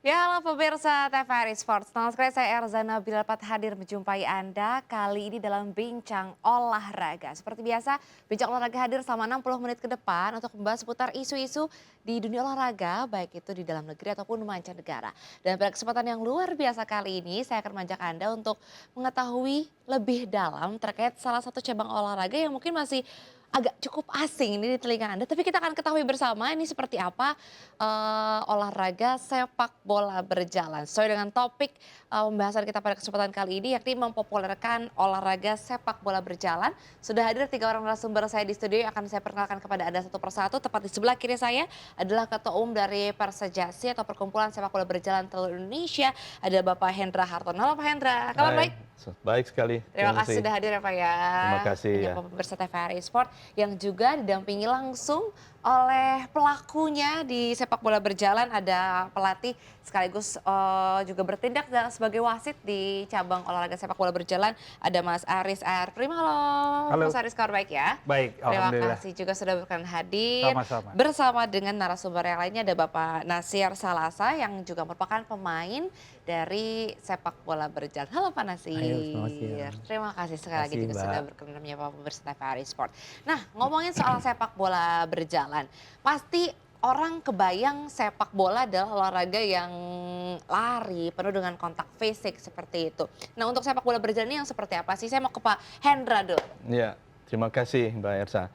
Ya, halo pemirsa TVRI Sports. Senang sekali saya Erzana dapat hadir menjumpai Anda kali ini dalam Bincang Olahraga. Seperti biasa, Bincang Olahraga hadir selama 60 menit ke depan untuk membahas seputar isu-isu di dunia olahraga, baik itu di dalam negeri ataupun mancanegara. Dan pada kesempatan yang luar biasa kali ini, saya akan mengajak Anda untuk mengetahui lebih dalam terkait salah satu cabang olahraga yang mungkin masih agak cukup asing ini di telinga Anda, tapi kita akan ketahui bersama ini seperti apa olahraga sepak bola berjalan. Sesuai dengan topik pembahasan kita pada kesempatan kali ini yakni mempopulerkan olahraga sepak bola berjalan. Sudah hadir 3 orang narasumber saya di studio yang akan saya perkenalkan kepada Anda satu persatu. Tepat di sebelah kiri saya adalah Ketua Umum dari Persejasi atau Perkumpulan Sepak Bola Berjalan Seluruh Indonesia. Ada Bapak Hendra Hartono. Halo Pak Hendra, kabar Hai, baik? baik sekali. Terima kasih sudah hadir ya Pak ya. Terima kasih ya. Menyapa pemirsa TVRI Sport yang juga didampingi langsung oleh pelakunya di sepak bola berjalan, ada pelatih sekaligus juga bertindak sebagai wasit di cabang olahraga sepak bola berjalan, ada Mas Aris R. Prima. Halo, Halo. Mas Aris, kabar baik ya? Baik, Terima alhamdulillah. kasih juga sudah berkenan hadir. Sama-sama. Bersama dengan narasumber yang lainnya ada Bapak Nasir Salasa yang juga merupakan pemain dari sepak bola berjalan. Halo Pak Nasir. Ayo, selamat siang. Terima kasih sekali lagi Terima juga kasih, sudah Mbak. berkenan menyapa pemirsa TVRI Sport. Nah, ngomongin soal sepak bola berjalan, pasti orang kebayang sepak bola adalah olahraga yang lari, penuh dengan kontak fisik seperti itu. Nah, untuk sepak bola berjalan ini yang seperti apa sih? Saya mau ke Pak Hendra dulu. Ya, terima kasih Mbak Ersa.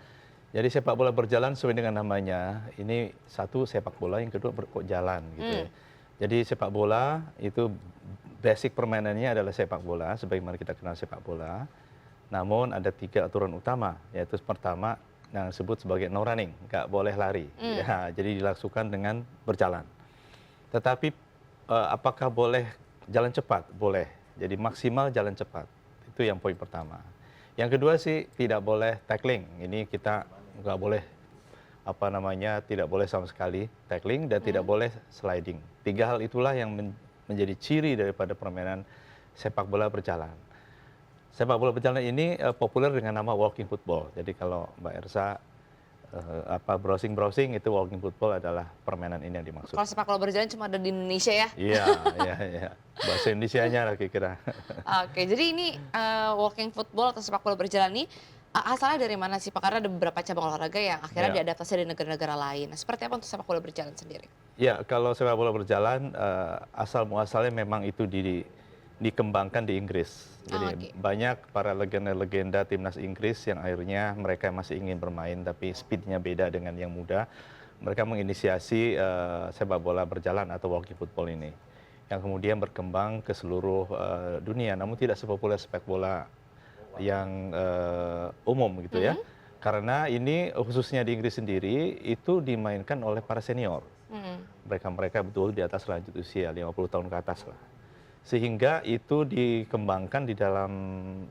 Jadi sepak bola berjalan sesuai dengan namanya, ini satu sepak bola, yang kedua berjalan gitu ya. Jadi sepak bola itu basic permainannya adalah sepak bola, sebagaimana kita kenal sepak bola. Namun ada 3 aturan utama, yaitu pertama yang disebut sebagai no running, nggak boleh lari. Ya, jadi dilakukan dengan berjalan. Tetapi apakah boleh jalan cepat? Boleh. Jadi maksimal jalan cepat. Itu yang poin pertama. Yang kedua sih tidak boleh tackling. Ini kita nggak boleh tidak boleh sama sekali tackling dan tidak boleh sliding. 3 hal itulah yang menjadi ciri daripada permainan sepak bola berjalan. Sepak bola berjalan ini populer dengan nama walking football. Jadi kalau Mbak Ersa browsing itu walking football adalah permainan ini yang dimaksud. Kalau sepak bola berjalan cuma ada di Indonesia ya? Iya, iya. Bahasa Indonesianya lah kira-kira. Oke, jadi ini walking football atau sepak bola berjalan ini asalnya dari mana sih Pak? Karena ada beberapa cabang olahraga yang akhirnya Ya. diadaptasi di negara-negara lain. Nah, seperti apa untuk sepak bola berjalan sendiri? Ya, kalau sepak bola berjalan asal muasalnya memang itu dikembangkan di Inggris. Jadi banyak para legenda-legenda timnas Inggris yang akhirnya mereka masih ingin bermain tapi speednya beda dengan yang muda. Mereka menginisiasi sepak bola berjalan atau walking football ini, yang kemudian berkembang ke seluruh dunia. Namun tidak sepopuler sepak bola yang umum gitu ya. Karena ini khususnya di Inggris sendiri itu dimainkan oleh para senior. Mereka betul di atas lanjut usia 50 tahun ke atas lah. Sehingga itu dikembangkan di dalam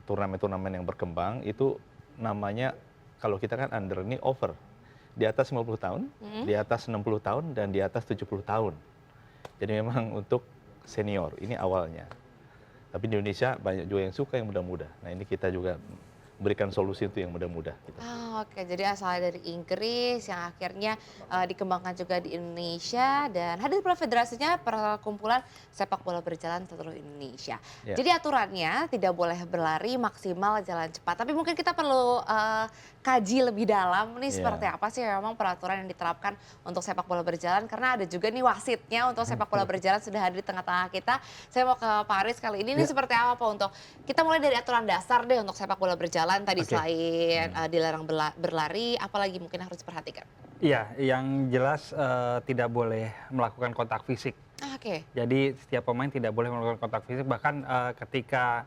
turnamen-turnamen yang berkembang, itu namanya kalau kita kan under ini over. Di atas 50 tahun, di atas 60 tahun, dan di atas 70 tahun. Jadi memang untuk senior, ini awalnya. Tapi di Indonesia banyak juga yang suka yang muda-muda. Nah ini kita juga berikan solusi itu yang mudah-mudah. Gitu. Oke, jadi asalnya dari Inggris yang akhirnya dikembangkan juga di Indonesia dan hadir pula federasinya Perkumpulan Sepak Bola Berjalan Seluruh Indonesia. Ya. Jadi aturannya tidak boleh berlari, maksimal jalan cepat. Tapi mungkin kita perlu kaji lebih dalam nih seperti apa sih memang peraturan yang diterapkan untuk sepak bola berjalan. Karena ada juga nih wasitnya untuk sepak bola berjalan sudah hadir di tengah-tengah kita. Saya mau ke Pak Aris kali ini seperti apa Pak untuk kita mulai dari aturan dasar deh untuk sepak bola berjalan tadi selain dilarang berlari, apalagi mungkin harus diperhatikan? Iya, yang jelas tidak boleh melakukan kontak fisik. Oke. Jadi setiap pemain tidak boleh melakukan kontak fisik. Bahkan ketika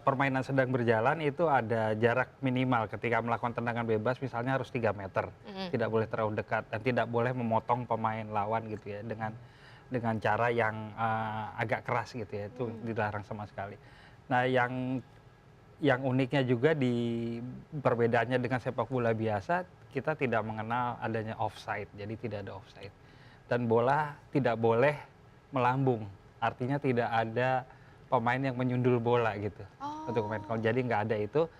permainan sedang berjalan itu ada jarak minimal. Ketika melakukan tendangan bebas misalnya harus 3 meter. Tidak boleh terlalu dekat dan tidak boleh memotong pemain lawan gitu ya dengan cara yang agak keras gitu ya. Itu dilarang sama sekali. Nah, yang uniknya juga di perbedaannya dengan sepak bola biasa, kita tidak mengenal adanya offside, jadi tidak ada offside. Dan bola tidak boleh melambung, artinya tidak ada pemain yang menyundul bola gitu untuk pemain. Jadi nggak ada itu.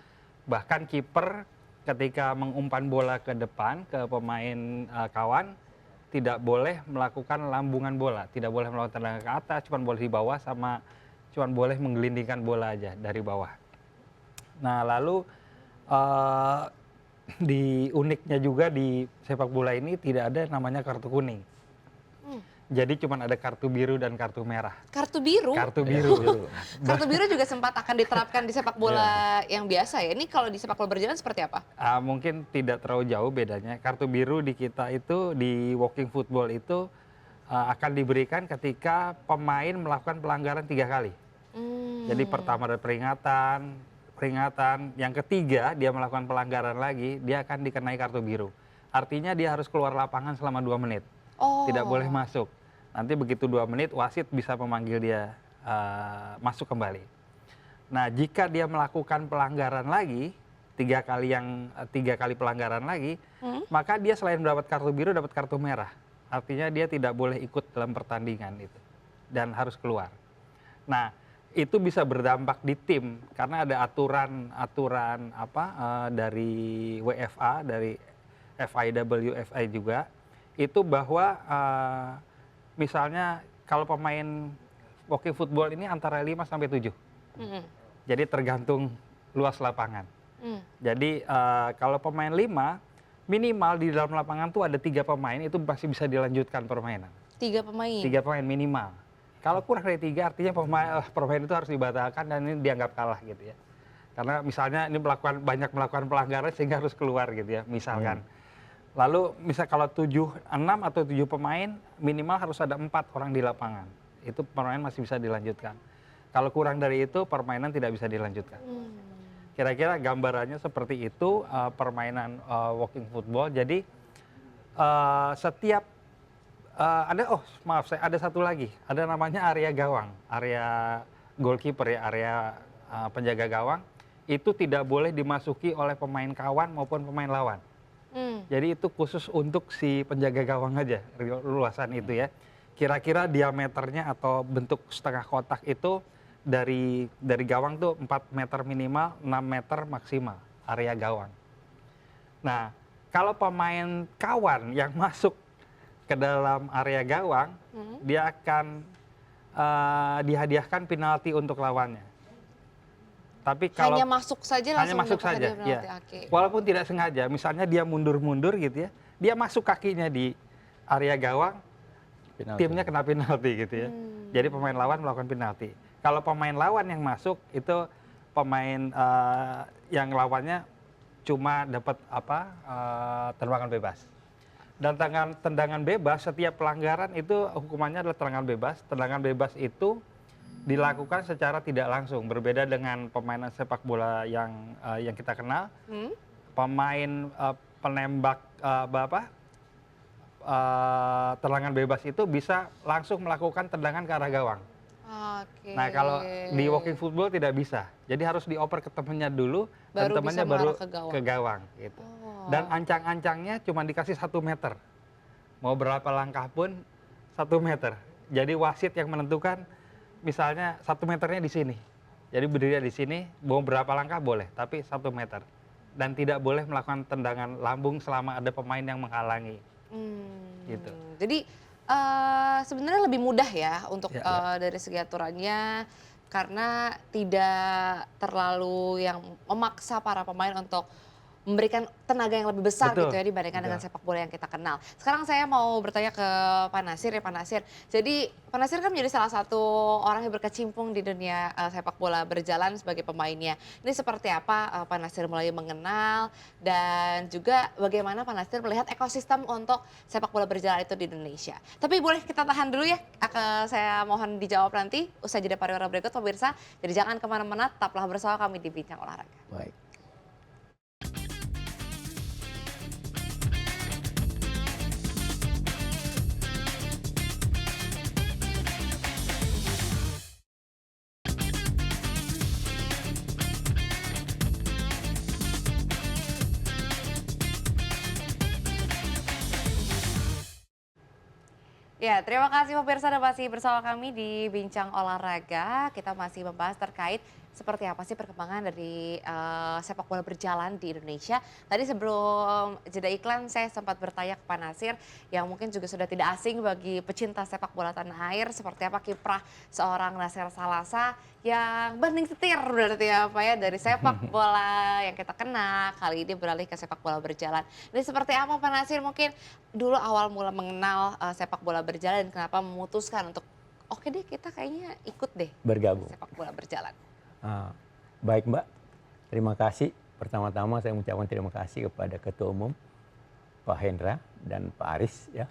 Bahkan kiper ketika mengumpan bola ke depan ke pemain kawan tidak boleh melakukan lambungan bola, tidak boleh melakukan tendangan ke atas, cuma boleh di bawah sama cuma boleh menggelindingkan bola aja dari bawah. Nah, lalu di uniknya juga di sepak bola ini tidak ada namanya kartu kuning. Jadi cuma ada kartu biru dan kartu merah. Kartu biru? Kartu biru. Kartu biru juga sempat akan diterapkan di sepak bola yang biasa ya. Ini kalau di sepak bola berjalan seperti apa? Mungkin tidak terlalu jauh bedanya. Kartu biru di kita itu di walking football itu akan diberikan ketika pemain melakukan pelanggaran 3 kali. Jadi pertama ada peringatan, yang ketiga dia melakukan pelanggaran lagi, dia akan dikenai kartu biru. Artinya dia harus keluar lapangan selama 2 menit. Tidak boleh masuk. Nanti begitu 2 menit wasit bisa memanggil dia masuk kembali. Nah, jika dia melakukan pelanggaran lagi 3 kali pelanggaran lagi, maka dia selain mendapat kartu biru dapat kartu merah. Artinya dia tidak boleh ikut dalam pertandingan itu dan harus keluar. Nah, itu bisa berdampak di tim karena ada aturan dari WFA, dari FIWFA juga. Itu bahwa misalnya kalau pemain walking football ini antara 5 sampai 7. Jadi tergantung luas lapangan. Jadi kalau pemain 5 minimal di dalam lapangan tuh ada 3 pemain itu masih bisa dilanjutkan permainan. 3 pemain? 3 pemain minimal. Kalau kurang dari 3 artinya permain itu harus dibatalkan dan ini dianggap kalah gitu ya. Karena misalnya ini banyak melakukan pelanggaran sehingga harus keluar gitu ya misalkan. Lalu misal kalau 6 atau 7 pemain minimal harus ada 4 orang di lapangan. Itu permainan masih bisa dilanjutkan. Kalau kurang dari itu permainan tidak bisa dilanjutkan. Kira-kira gambarannya seperti itu permainan walking football. Jadi setiap ada satu lagi, ada namanya area gawang, area goalkeeper ya, area penjaga gawang itu tidak boleh dimasuki oleh pemain kawan maupun pemain lawan. Jadi itu khusus untuk si penjaga gawang aja, luasan itu ya. Kira-kira diameternya atau bentuk setengah kotak itu dari gawang tuh 4 meter minimal, 6 meter maksimal area gawang. Nah, kalau pemain kawan yang masuk ke dalam area gawang, dia akan dihadiahkan penalti untuk lawannya. Tapi kalau hanya masuk saja langsung hanya masuk saja, ya. Walaupun tidak sengaja, misalnya dia mundur-mundur gitu ya, dia masuk kakinya di area gawang, timnya kena penalti gitu ya. Jadi pemain lawan melakukan penalti. Kalau pemain lawan yang masuk itu pemain yang lawannya cuma dapat tendangan bebas. Dan tendangan bebas setiap pelanggaran itu hukumannya adalah tendangan bebas. Tendangan bebas itu dilakukan secara tidak langsung, berbeda dengan pemainan sepak bola yang kita kenal. Pemain penembak tendangan bebas itu bisa langsung melakukan tendangan ke arah gawang. Nah, kalau di walking football tidak bisa. Jadi harus dioper ke temannya dulu dan temannya baru ke gawang gitu. Dan ancang-ancangnya cuma dikasih 1 meter. Mau berapa langkah pun 1 meter. Jadi wasit yang menentukan misalnya 1 meternya di sini. Jadi berdiri di sini, mau berapa langkah boleh, tapi 1 meter. Dan tidak boleh melakukan tendangan lambung selama ada pemain yang menghalangi. Gitu. Jadi sebenarnya lebih mudah ya untuk dari segi aturannya karena tidak terlalu yang memaksa para pemain untuk memberikan tenaga yang lebih besar gitu ya dibandingkan dengan sepak bola yang kita kenal. Sekarang saya mau bertanya ke Pak Nasir ya Pak Nasir. Jadi Pak Nasir kan menjadi salah satu orang yang berkecimpung di dunia sepak bola berjalan sebagai pemainnya. Ini seperti apa Pak Nasir mulai mengenal dan juga bagaimana Pak Nasir melihat ekosistem untuk sepak bola berjalan itu di Indonesia. Tapi boleh kita tahan dulu ya, saya mohon dijawab nanti usai jeda pariwara berikut pemirsa. Jadi jangan kemana-mana, tetaplah bersama kami di Bincang Olahraga. Baik. Ya, terima kasih pemirsa dan masih bersama kami di Bincang Olahraga. Kita masih membahas terkait seperti apa sih perkembangan dari sepak bola berjalan di Indonesia. Tadi sebelum jeda iklan saya sempat bertanya ke Pak Nasir yang mungkin juga sudah tidak asing bagi pecinta sepak bola tanah air seperti apa kiprah seorang Nasir Salasa yang banding setir berarti ya Pak ya dari sepak bola yang kita kenal kali ini beralih ke sepak bola berjalan. Ini seperti apa Pak Nasir mungkin dulu awal mula mengenal sepak bola berjalan dan kenapa memutuskan untuk oke deh kita kayaknya ikut deh bergabung. sepak bola berjalan. Baik Mbak, terima kasih. Pertama-tama saya mengucapkan terima kasih kepada Ketua Umum Pak Hendra dan Pak Aris ya.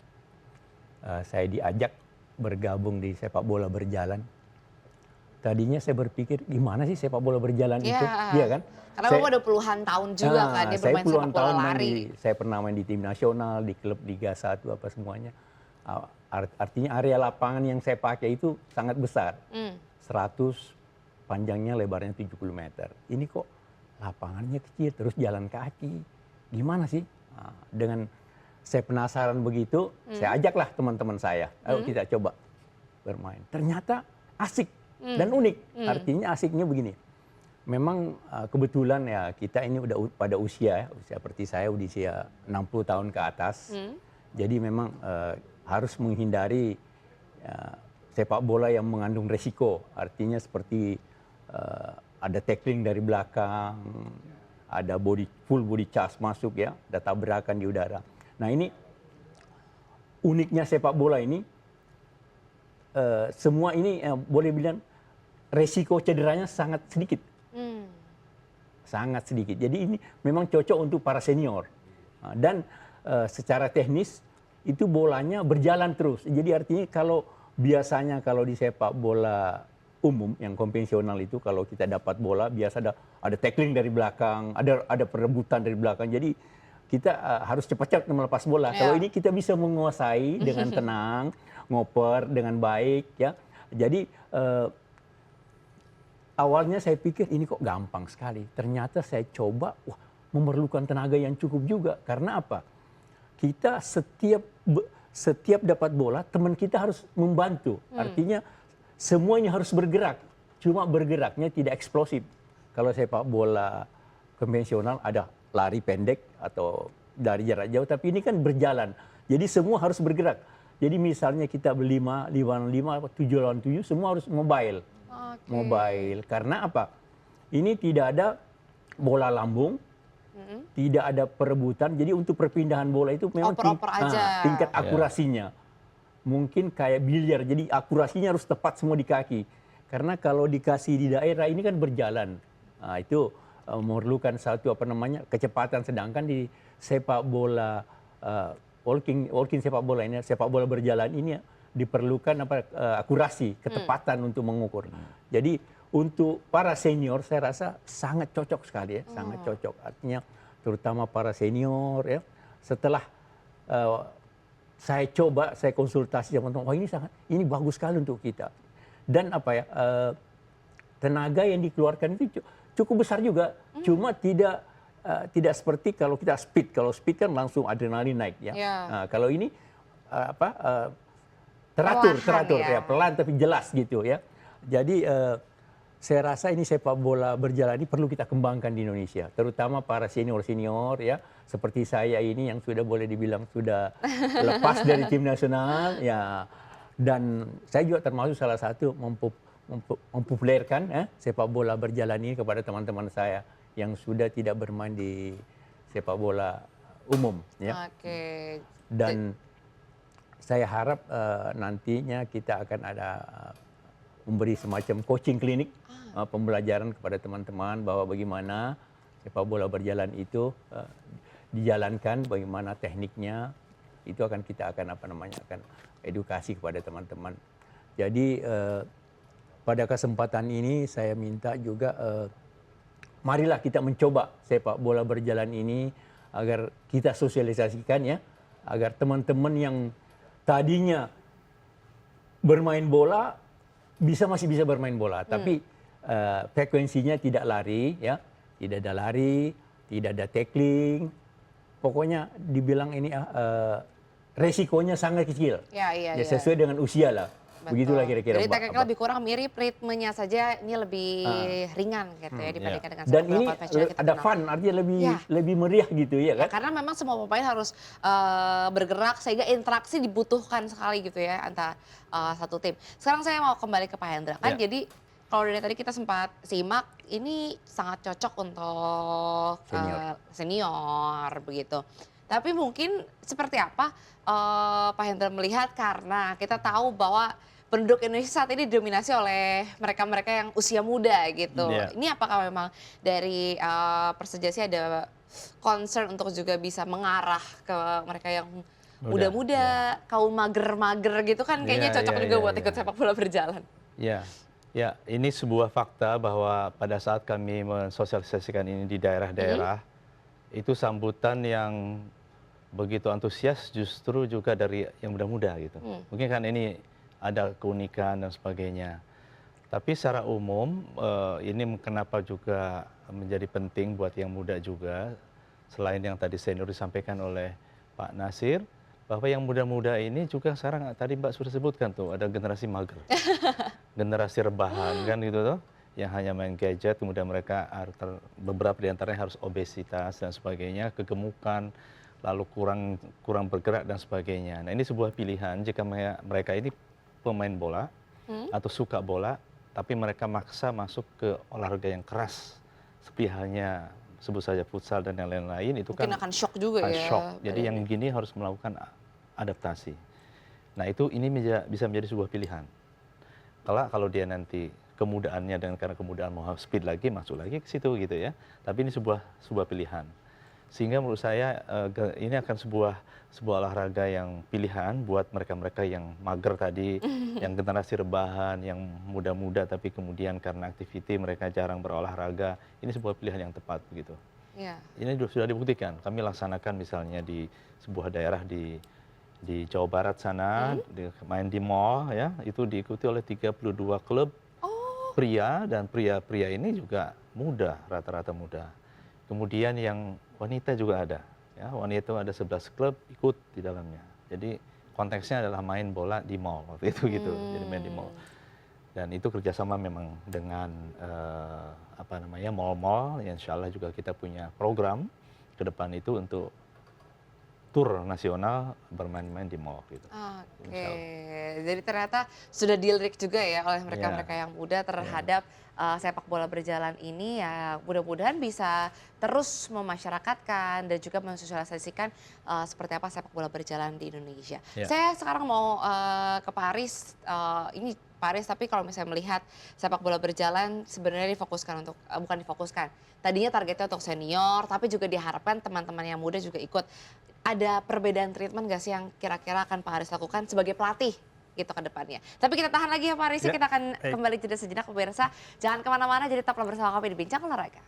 Saya diajak bergabung di sepak bola berjalan. Tadinya saya berpikir gimana sih sepak bola berjalan itu, iya kan? Karena Bapak udah puluhan tahun juga kan dia bermain sepak bola lari. Saya pernah main di tim nasional, di klub Liga 1 apa semuanya. Artinya area lapangan yang saya pakai itu sangat besar. 100 panjangnya lebarnya 70 meter. Ini kok lapangannya kecil terus jalan kaki. Gimana sih? Dengan saya penasaran begitu, saya ajaklah teman-teman saya. Ayo kita coba bermain. Ternyata asik dan unik. Artinya asiknya begini. Memang kebetulan ya kita ini udah pada usia seperti saya usia 60 tahun ke atas. Jadi memang harus menghindari sepak bola yang mengandung resiko. Artinya seperti ada tackling dari belakang, ada full body charge masuk ya, ada tabrakan di udara. Nah ini uniknya sepak bola ini, semua ini boleh bilang resiko cederanya sangat sedikit. Sangat sedikit. Jadi ini memang cocok untuk para senior. Dan secara teknis itu bolanya berjalan terus. Jadi artinya biasanya kalau di sepak bola umum yang konvensional itu kalau kita dapat bola biasa ada tackling dari belakang, ada perebutan dari belakang. Jadi kita harus cepat-cepat melepas bola. Kalau ini kita bisa menguasai dengan tenang, ngoper dengan baik ya. Jadi awalnya saya pikir ini kok gampang sekali. Ternyata saya coba, memerlukan tenaga yang cukup juga. Karena apa? Kita setiap dapat bola, teman kita harus membantu. Artinya semuanya harus bergerak. Cuma bergeraknya tidak eksplosif. Kalau sepak bola konvensional ada lari pendek atau dari jarak jauh, tapi ini kan berjalan. Jadi semua harus bergerak. Jadi misalnya kita berlima, 5-5, 7-7, semua harus mobile. Mobile. Karena apa? Ini tidak ada bola lambung, tidak ada perebutan. Jadi untuk perpindahan bola itu memang tingkat akurasinya. Mungkin kayak biliar, jadi akurasinya harus tepat semua di kaki. Karena kalau dikasih di daerah ini kan berjalan. Nah, itu memerlukan satu kecepatan. Sedangkan di sepak bola walking sepak bola ini, sepak bola berjalan ini diperlukan akurasi, ketepatan untuk mengukur. Jadi untuk para senior saya rasa sangat cocok sekali ya, sangat cocok. Artinya terutama para senior ya. Setelah saya coba, saya konsultasi sama teman-teman, ini bagus sekali untuk kita. Dan tenaga yang dikeluarkan itu cukup besar juga. Cuma tidak seperti kalau kita speed. Kalau speed kan langsung adrenalin naik ya. Nah, kalau ini teratur ya, pelan tapi jelas gitu ya. Jadi saya rasa ini sepak bola berjalan ini perlu kita kembangkan di Indonesia, terutama para senior-senior ya, seperti saya ini yang sudah boleh dibilang sudah lepas dari tim nasional ya, dan saya juga termasuk salah satu mempopulerkan sepak bola berjalan ini kepada teman-teman saya yang sudah tidak bermain di sepak bola umum ya. Dan saya harap nantinya kita akan ada memberi semacam coaching klinik, pembelajaran kepada teman-teman bahwa bagaimana sepak bola berjalan itu dijalankan, bagaimana tekniknya, itu kita akan edukasi kepada teman-teman. Jadi pada kesempatan ini saya minta juga marilah kita mencoba sepak bola berjalan ini agar kita sosialisasikan ya, agar teman-teman yang tadinya bermain bola masih bisa bermain bola, tapi frekuensinya tidak lari ya, tidak ada lari, tidak ada tackling, pokoknya dibilang ini resikonya sangat kecil. Ya, sesuai dengan usia lah. Begitulah kira-kira Jadi Mbak. tekniknya lebih kurang mirip, ritmenya saja ini lebih ringan gitu ya dibandingkan dengan Dan sepak bola ini konvensional yang kita ada kenal. fun, artinya Ya. lebih meriah gitu ya kan? Karena memang semua pemain harus bergerak sehingga interaksi dibutuhkan sekali gitu ya antara satu tim. Sekarang saya mau kembali ke Pak Hendra kan Ya. jadi kalau dari tadi kita sempat simak ini sangat cocok untuk senior begitu. Tapi mungkin seperti apa Pak Hendra melihat karena kita tahu bahwa penduduk Indonesia saat ini didominasi oleh mereka-mereka yang usia muda gitu. Iya. Ini apakah memang dari Persejasi ada concern untuk juga bisa mengarah ke mereka yang muda-muda, kaum mager-mager gitu kan kayaknya Iya, cocok iya, juga iya, buat iya. ikut sepak bola berjalan. Ya, ini sebuah fakta bahwa pada saat kami mensosialisasikan ini di daerah-daerah, itu sambutan yang begitu antusias justru juga dari yang muda-muda gitu. Mungkin kan ini ada keunikan dan sebagainya. Tapi secara umum ini kenapa juga menjadi penting buat yang muda juga, selain yang tadi senior disampaikan oleh Pak Nasir, bahwa yang muda-muda ini juga sekarang tadi Mbak sudah sebutkan tuh ada generasi mager, generasi rebahan kan gitu tuh, yang hanya main gadget, kemudian mereka beberapa di antaranya harus obesitas dan sebagainya, kegemukan, lalu kurang bergerak dan sebagainya. Nah ini sebuah pilihan jika mereka ini pemain bola atau suka bola, tapi mereka maksa masuk ke olahraga yang keras, seperti halnya sebut saja futsal dan yang lain-lain itu Mungkin kan akan shock juga akan ya. shock. Jadi yang gini harus melakukan adaptasi. Nah itu ini bisa menjadi sebuah pilihan. Kalau dia nanti kemudaannya dan karena kemudahan mau speed lagi masuk lagi ke situ gitu ya. Tapi ini sebuah pilihan. Sehingga menurut saya ini akan sebuah olahraga yang pilihan buat mereka-mereka yang mager tadi, yang generasi rebahan, yang muda-muda tapi kemudian karena aktiviti mereka jarang berolahraga, ini sebuah pilihan yang tepat begitu. Iya. Ini sudah dibuktikan. Kami laksanakan misalnya di sebuah daerah di Jawa Barat sana, main di mall ya, itu diikuti oleh 32 klub pria dan pria-pria ini juga muda, rata-rata muda. Kemudian yang wanita juga ada. Ya, wanita itu ada 11 klub ikut di dalamnya. Jadi konteksnya adalah main bola di mall waktu itu gitu. Jadi main di mall. Dan itu kerjasama memang dengan mall-mall. Insya Allah juga kita punya program ke depan itu untuk tur nasional bermain-main di mall gitu. Oke, jadi ternyata sudah dilirik juga ya oleh mereka-mereka yang muda terhadap sepak bola berjalan ini ya mudah-mudahan bisa terus memasyarakatkan dan juga mensosialisasikan seperti apa sepak bola berjalan di Indonesia. Saya sekarang mau ke Pak Aris, ini Pak Aris tapi kalau misalnya melihat sepak bola berjalan sebenarnya difokuskan untuk, bukan difokuskan, tadinya targetnya untuk senior tapi juga diharapkan teman-teman yang muda juga ikut. Ada perbedaan treatment nggak sih yang kira-kira akan Pak Aris lakukan sebagai pelatih gitu ke depannya. Tapi kita tahan lagi ya Pak Aris, kita akan kembali jeda sejenak pemirsa. Jangan kemana-mana, jadi tetaplah bersama kami di Bincang Olahraga.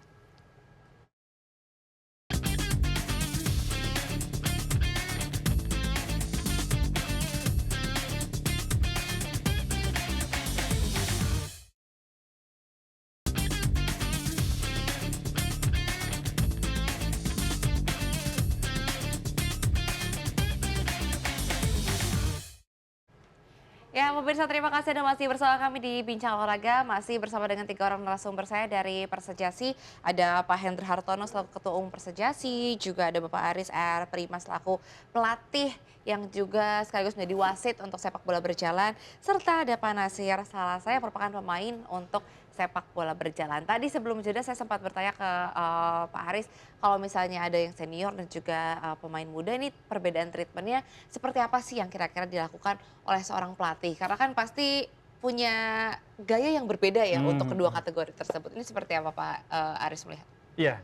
Ya pemirsa terima kasih Anda masih bersama kami di Bincang Olahraga. Masih bersama dengan 3 orang narasumber saya dari Persejasi. Ada Pak Hendra Hartono selaku Ketua Umum Persejasi. Juga ada Bapak Aris R. Prima selaku pelatih yang juga sekaligus menjadi wasit untuk sepak bola berjalan. Serta ada Pak Nasir salah saya merupakan pemain untuk sepak bola berjalan. Tadi sebelum jeda saya sempat bertanya ke Pak Aris, kalau misalnya ada yang senior dan juga pemain muda, ini perbedaan treatmentnya seperti apa sih yang kira-kira dilakukan oleh seorang pelatih? Karena kan pasti punya gaya yang berbeda ya untuk kedua kategori tersebut. Ini seperti apa Pak Aris melihat? Iya,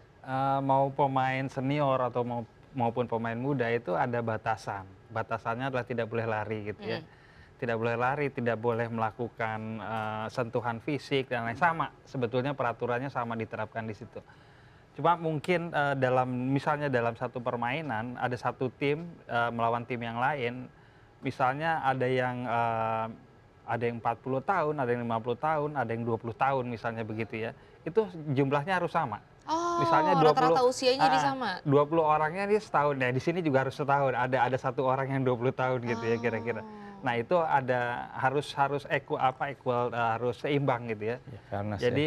mau pemain senior atau maupun pemain muda itu ada batasan. Batasannya adalah tidak boleh lari gitu ya. Tidak boleh lari, tidak boleh melakukan sentuhan fisik dan lain sama. Sebetulnya peraturannya sama diterapkan di situ. Cuma mungkin misalnya dalam satu permainan ada satu tim melawan tim yang lain, misalnya ada yang 40 tahun, ada yang 50 tahun, ada yang 20 tahun misalnya begitu ya. Itu jumlahnya harus sama. Oh, Misalnya rata-rata usianya jadi sama. 20 orangnya dia setahun ya. Di sini juga harus setahun. Ada satu orang yang 20 tahun gitu ya kira-kira. Nah itu harus equal, harus seimbang gitu ya. Ya, karena Jadi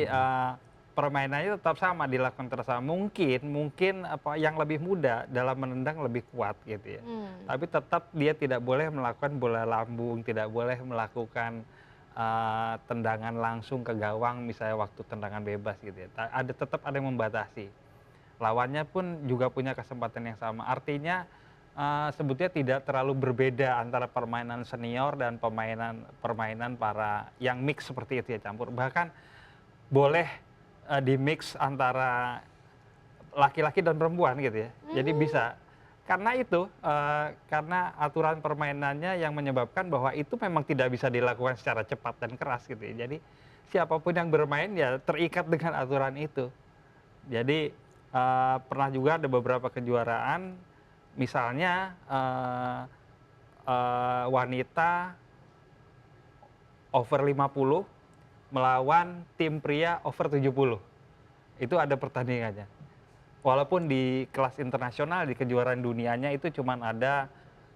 permainannya tetap sama, dilakukan terus sama. Mungkin yang lebih muda dalam menendang lebih kuat gitu ya. Tapi tetap dia tidak boleh melakukan bola lambung, tidak boleh melakukan tendangan langsung ke gawang misalnya waktu tendangan bebas gitu ya. Tetap ada yang membatasi. Lawannya pun juga punya kesempatan yang sama. Artinya sebetulnya tidak terlalu berbeda antara permainan senior dan permainan para yang mix seperti itu ya, campur. Bahkan boleh di mix antara laki-laki dan perempuan gitu ya. Jadi bisa. Karena itu, karena aturan permainannya yang menyebabkan bahwa itu memang tidak bisa dilakukan secara cepat dan keras gitu ya. Jadi siapapun yang bermain ya terikat dengan aturan itu. Jadi pernah juga ada beberapa kejuaraan, misalnya wanita over 50 melawan tim pria over 70. Itu ada pertandingannya. Walaupun di kelas internasional, di kejuaraan dunianya itu cuma ada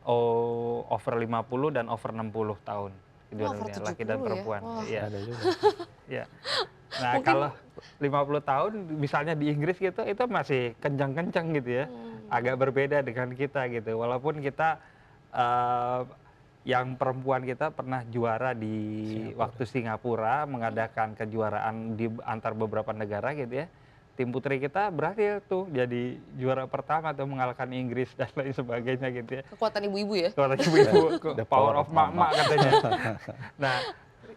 over 50 dan over 60 tahun. Kejuaraan dunia, laki dan perempuan. Ya? Iya. ada juga. Ya. Nah kalau 50 tahun misalnya di Inggris gitu, itu masih kencang-kencang gitu ya. Agak berbeda dengan kita gitu. Walaupun kita yang perempuan kita pernah juara di waktu Singapura mengadakan kejuaraan di antar beberapa negara gitu ya. Tim putri kita berhasil tuh jadi juara pertama tuh mengalahkan Inggris dan lain sebagainya gitu ya. Kekuatan ibu-ibu ya? Kekuatan ibu-ibu, The power of mak-mak katanya. Nah,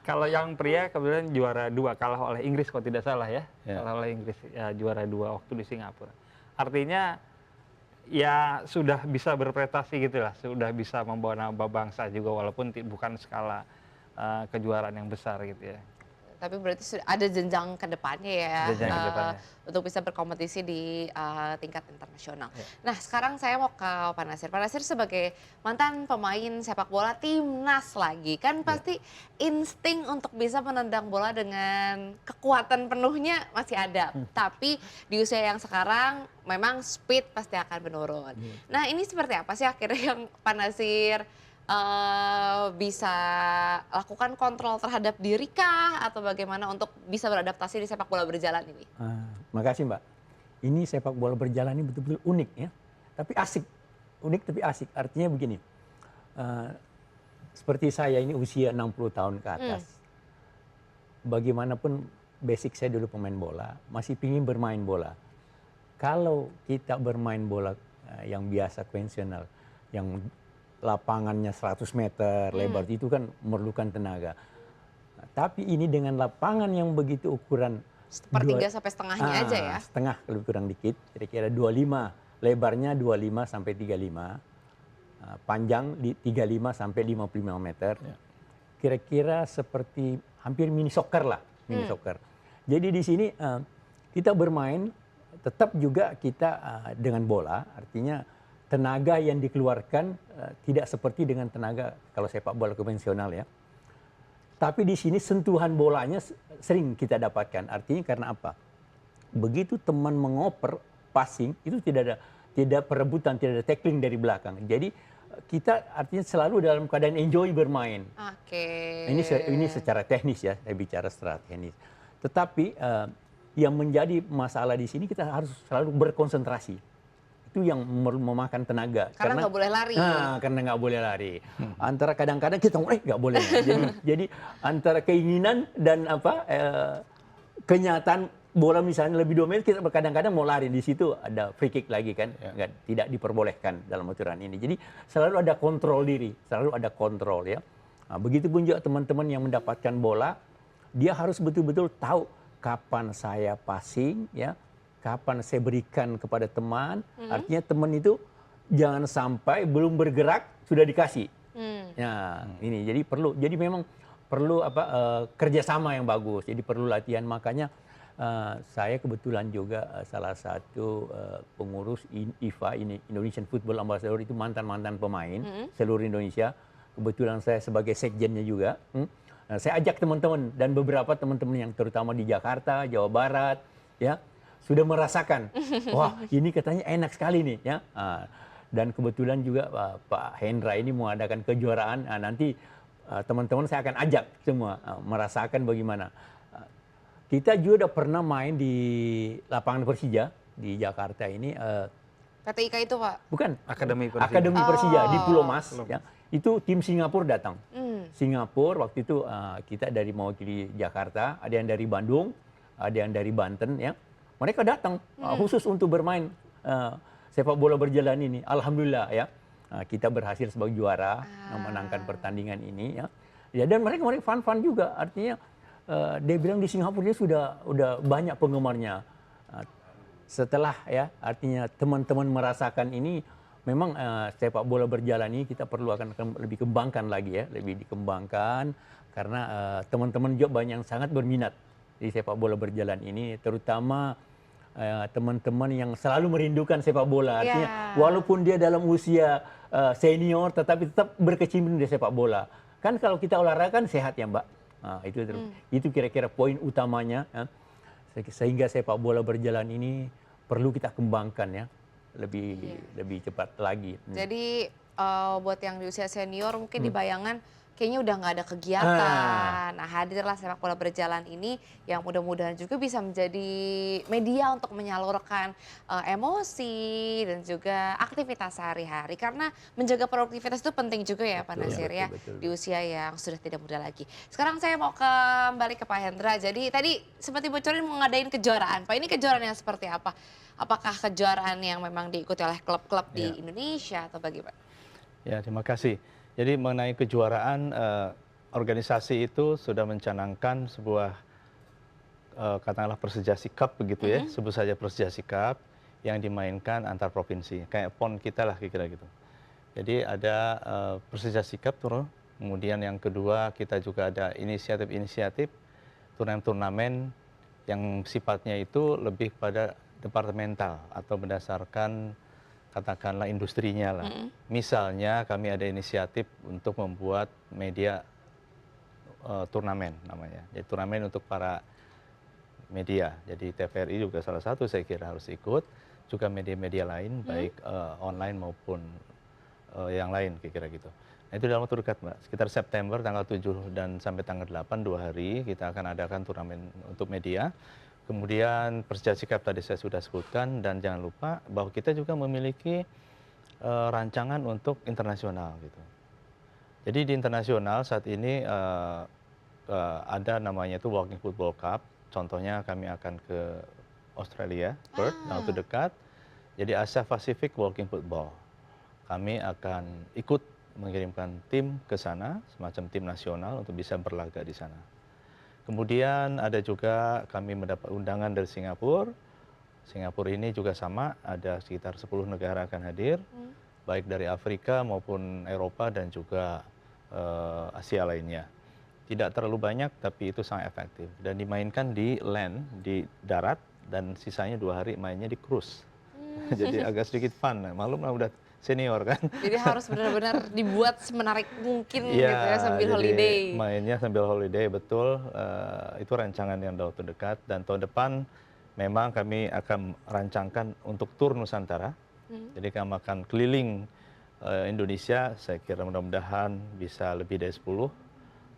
kalau yang pria kemudian juara 2, kalah oleh Inggris kalau tidak salah ya. Kalah oleh Inggris ya, juara 2 waktu di Singapura. Artinya ya sudah bisa berprestasi gitu lah, sudah bisa membawa nama bangsa juga walaupun bukan skala kejuaraan yang besar gitu ya. Tapi berarti sudah ada jenjang ke depannya ya, Jenjang ke depannya. untuk bisa berkompetisi di tingkat internasional. Ya. Nah sekarang saya mau ke Pak Nasir. Pak Nasir sebagai mantan pemain sepak bola timnas lagi, kan pasti insting untuk bisa menendang bola dengan kekuatan penuhnya masih ada. Tapi di usia yang sekarang memang speed pasti akan menurun. Nah ini seperti apa sih akhirnya yang Pak Nasir bisa lakukan kontrol terhadap diri kah atau bagaimana untuk bisa beradaptasi di sepak bola berjalan ini? Makasih Mbak. Ini sepak bola berjalan ini betul-betul unik ya, tapi asik. Unik tapi asik. Artinya begini, seperti saya ini usia 60 tahun ke atas. Bagaimanapun basic saya dulu pemain bola, masih pingin bermain bola. Kalau kita bermain bola yang biasa konvensional, yang lapangannya 100 meter lebar itu kan memerlukan tenaga. Nah, tapi ini dengan lapangan yang begitu ukuran Sepertiga sampai setengahnya aja ya? Setengah lebih kurang dikit, kira-kira 25. Lebarnya 25 sampai 35. Panjang di 35 sampai 55 meter. Kira-kira seperti hampir mini soccer lah, mini soccer. Jadi di sini kita bermain tetap juga kita dengan bola, artinya tenaga yang dikeluarkan tidak seperti dengan tenaga kalau sepak bola konvensional ya. Tapi di sini sentuhan bolanya sering kita dapatkan. Artinya karena apa? Begitu teman mengoper passing itu tidak perebutan, tidak ada tackling dari belakang. Jadi kita artinya selalu dalam keadaan enjoy bermain. Oke. Ini secara teknis ya, saya bicara secara teknis. Tetapi yang menjadi masalah di sini kita harus selalu berkonsentrasi. Itu yang memakan tenaga. Karena nggak boleh lari. Nah, karena nggak boleh lari. Antara kadang-kadang kita nggak boleh. Jadi antara keinginan dan kenyataan bola misalnya lebih dominan, kita kadang-kadang mau lari. Di situ ada free kick lagi kan, tidak diperbolehkan dalam aturan ini. Jadi selalu ada kontrol diri, selalu ada kontrol ya. Nah, begitupun juga teman-teman yang mendapatkan bola, dia harus betul-betul tahu kapan saya passing ya. Kapan saya berikan kepada teman, artinya teman itu jangan sampai belum bergerak sudah dikasih. Nah, ini jadi memang perlu kerjasama yang bagus. Jadi perlu latihan. Makanya saya kebetulan juga salah satu pengurus IFA, Indonesian Football Ambassador, itu mantan pemain seluruh Indonesia. Kebetulan saya sebagai sekjennya juga. Saya ajak teman-teman dan beberapa teman-teman yang terutama di Jakarta, Jawa Barat, ya. Sudah merasakan, wah ini katanya enak sekali nih ya. Dan kebetulan juga Pak Hendra ini mengadakan kejuaraan. Nanti teman-teman saya akan ajak semua merasakan bagaimana. Kita juga udah pernah main di lapangan Persija di Jakarta ini. PTIK itu Pak? Bukan. Akademi Persija. Akademi Persija di Pulau Mas. Pulau Mas. Ya. Itu tim Singapura datang. Singapura waktu itu kita dari mewakili Jakarta, ada yang dari Bandung, ada yang dari Banten, ya. Mereka datang khusus untuk bermain sepak bola berjalan ini. Alhamdulillah ya, kita berhasil sebagai juara memenangkan pertandingan ini, ya. Ya, dan mereka fun juga, artinya dia bilang di Singapura dia udah banyak penggemarnya. Setelah ya, artinya teman-teman merasakan ini, memang sepak bola berjalan ini kita perlu akan lebih kembangkan lagi ya, lebih dikembangkan karena teman-teman juga banyak yang sangat berminat di sepak bola berjalan ini, terutama teman-teman yang selalu merindukan sepak bola. Artinya walaupun dia dalam usia senior, tetapi tetap berkecimpung di sepak bola. Kan kalau kita olahraga kan sehat ya Mbak. Itu kira-kira poin utamanya. Ya. Sehingga sepak bola berjalan ini perlu kita kembangkan ya. Lebih cepat lagi. Jadi buat yang di usia senior mungkin di bayangan kayaknya udah nggak ada kegiatan. Nah, hadirlah sepak bola berjalan ini yang mudah-mudahan juga bisa menjadi media untuk menyalurkan emosi dan juga aktivitas sehari-hari. Karena menjaga produktivitas itu penting juga ya Pak Nasir ya, di usia yang sudah tidak muda lagi. Sekarang saya mau kembali ke Pak Hendra. Jadi tadi seperti bocorin mau ngadain kejuaraan. Pak, ini kejuaraan yang seperti apa? Apakah kejuaraan yang memang diikuti oleh klub-klub di Indonesia atau bagaimana? Ya, terima kasih. Jadi mengenai kejuaraan, organisasi itu sudah mencanangkan sebuah katakanlah Persijasi Cup begitu ya, sebut saja Persijasi Cup yang dimainkan antar provinsi, kayak PON kita lah kira-kira gitu. Jadi ada Persijasi Cup, kemudian yang kedua kita juga ada inisiatif-inisiatif turnamen-turnamen yang sifatnya itu lebih pada departemental atau berdasarkan katakanlah industrinya lah. Misalnya kami ada inisiatif untuk membuat media turnamen namanya. Jadi turnamen untuk para media. Jadi TVRI juga salah satu saya kira harus ikut. Juga media-media lain baik online maupun yang lain kira-kira gitu. Nah, itu dalam waktu dekat Mbak. Sekitar September tanggal 7 dan sampai tanggal 8 2 hari kita akan adakan turnamen untuk media. Kemudian Persijasi Cup tadi saya sudah sebutkan, dan jangan lupa bahwa kita juga memiliki rancangan untuk internasional gitu. Jadi di internasional saat ini ada namanya itu Walking Football Cup. Contohnya kami akan ke Australia, Perth, dalam waktu dekat. Jadi Asia Pacific Walking Football. Kami akan ikut mengirimkan tim ke sana, semacam tim nasional untuk bisa berlaga di sana. Kemudian ada juga kami mendapat undangan dari Singapura. Singapura ini juga sama, ada sekitar 10 negara akan hadir, baik dari Afrika maupun Eropa dan juga Asia lainnya. Tidak terlalu banyak, tapi itu sangat efektif. Dan dimainkan di land, di darat, dan sisanya 2 hari mainnya di cruise. Jadi agak sedikit fun, maklum lah udah senior kan. Jadi harus benar-benar dibuat semenarik mungkin gitu ya sambil holiday. Mainnya sambil holiday, betul. Itu rancangan yang dalam waktu dekat, dan tahun depan memang kami akan rancangkan untuk tur Nusantara. Jadi kami akan keliling Indonesia, saya kira mudah-mudahan bisa lebih dari 10.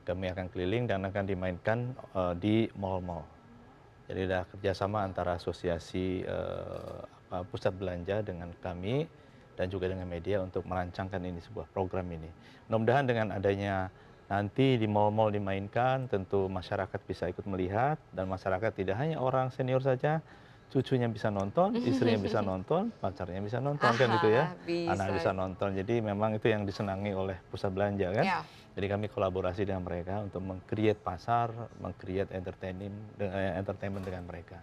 Kami akan keliling dan akan dimainkan di mall-mall. Jadi ada kerjasama antara asosiasi pusat belanja dengan kami, dan juga dengan media untuk merancangkan ini, sebuah program ini. Mudah-mudahan dengan adanya nanti di mall-mall dimainkan, tentu masyarakat bisa ikut melihat, dan masyarakat tidak hanya orang senior saja, cucunya bisa nonton, istrinya bisa nonton, pacarnya bisa nonton, kan gitu ya. Anak bisa nonton. Jadi memang itu yang disenangi oleh pusat belanja kan. Ya. Jadi kami kolaborasi dengan mereka untuk meng-create pasar, meng-create entertainment dengan mereka.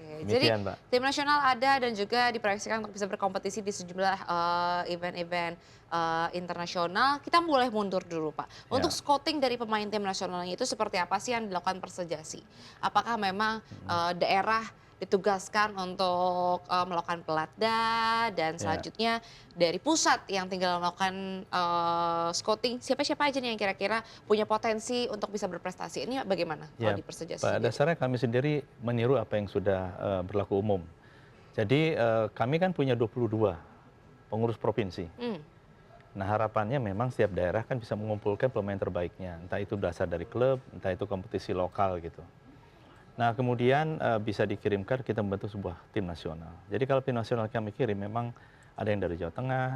Demikian, jadi tim nasional ada dan juga diproyeksikan untuk bisa berkompetisi di sejumlah event-event internasional. Kita mulai mundur dulu Pak. Untuk scouting dari pemain tim nasionalnya itu seperti apa sih yang dilakukan Persijasi? Apakah memang daerah ditugaskan untuk melakukan pelatda, dan selanjutnya dari pusat yang tinggal melakukan scouting, siapa-siapa aja nih yang kira-kira punya potensi untuk bisa berprestasi? Ini bagaimana kalau di Persijasi? Pada dasarnya kami sendiri meniru apa yang sudah berlaku umum. Jadi kami kan punya 22 pengurus provinsi. Nah harapannya memang setiap daerah kan bisa mengumpulkan pemain terbaiknya, entah itu berasal dari klub, entah itu kompetisi lokal gitu. Nah kemudian bisa dikirimkan kita membentuk sebuah tim nasional. Jadi kalau tim nasional kami kirim memang ada yang dari Jawa Tengah,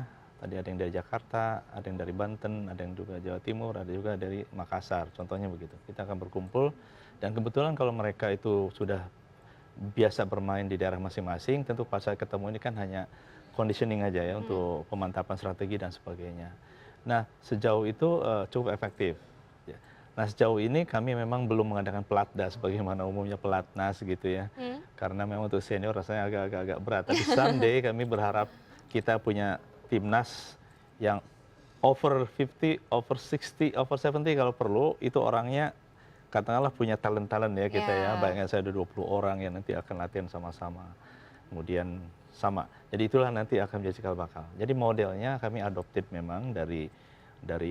tadi ada yang dari Jakarta, ada yang dari Banten, ada yang juga Jawa Timur, ada juga dari Makassar, contohnya begitu. Kita akan berkumpul dan kebetulan kalau mereka itu sudah biasa bermain di daerah masing-masing, tentu pas saat ketemu ini kan hanya conditioning aja ya untuk pemantapan strategi dan sebagainya. Nah sejauh itu cukup efektif. Ya. Nah sejauh ini kami memang belum mengadakan pelatda sebagaimana umumnya pelatnas gitu ya. Karena memang untuk senior rasanya agak berat. Tapi someday kami berharap kita punya timnas yang over 50, over 60, over 70 kalau perlu itu orangnya katakanlah punya talent-talent ya kita ya. Bayangkan saya ada 20 orang yang nanti akan latihan sama-sama. Kemudian sama. Jadi itulah nanti akan menjadi cikal bakal. Jadi modelnya kami adopted memang dari